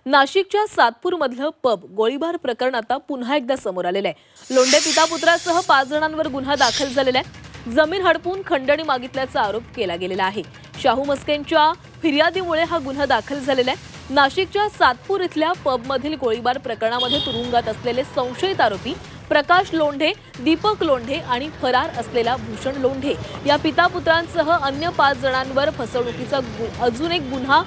नाशिकच्या सातपूरमधलं पब गोळीबार प्रकरण आता पुन्हा एकदा समोर आलेलं आहे। लोंढे पिता पुत्रासह 5 जणांवर गुन्हा दाखल झालेला आहे। जमीन हडपून खंडणी मागितल्याचा आरोप केला गेलेला आहे। शाहू मस्केंच्या फिर्यादीमुळे हा गुन्हा दाखल झालेला आहे। नाशिकच्या सातपूर इथल्या पबमधील गोळीबार प्रकरणामध्ये तुरुंगात असलेले संशयित आरोपी प्रकाश लोंढे, दीपक लोंढे आणि फरार असलेला भूषण लोंढे या पिता पुत्रांसह अन्य 5 जणांवर फसवणुकीचा अजून एक गुन्हा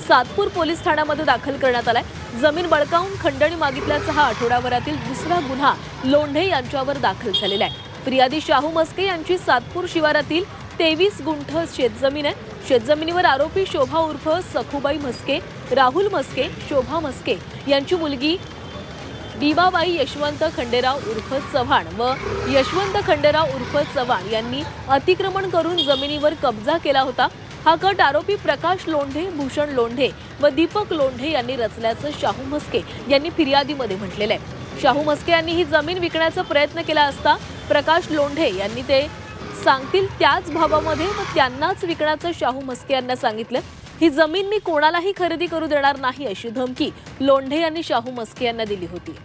सातपूर पोलीस ठाण्यामध्ये दाखल करण्यात आलाय। जमीन बळकावून खंडणी मागितल्याचा हा आठवडाभरातील दुसरा गुन्हा लोंढे यांच्यावर दाखल झालेला आहे। फिर्यादी शाहू मस्के यांची सातपूर शिवारातील 23 गुंठ शेतजमीन आहे। शेतजमिनीवर आरोपी शोभा उर्फ सखुबाई मस्के, राहुल मस्के, शोभा मस्के यांची मुलगी दिवाबाई यशवंत खंडेराव उर्फ चव्हाण व यशवंत खंडेराव उर्फ चव्हाण यांनी अतिक्रमण करून जमिनीवर कब्जा केला होता। हा गट आरोपी प्रकाश लोंढे, भूषण लोंढे व दीपक लोंढे यांनी रचल्याचं शाहू मस्के यांनी फिर्यादीमध्ये म्हटलेलं आहे। शाहू मस्के यांनी ही जमीन विकण्याचा प्रयत्न केला असता प्रकाश लोंढे यांनी ते सांगतील त्याच भावामध्ये व त्यांनाच विकण्याचं शाहू मस्के यांना सांगितलं। ही जमीन मी कोणालाही खरेदी करू देणार नाही अशी धमकी लोंढे यांनी शाहू मस्के यांना दिली होती।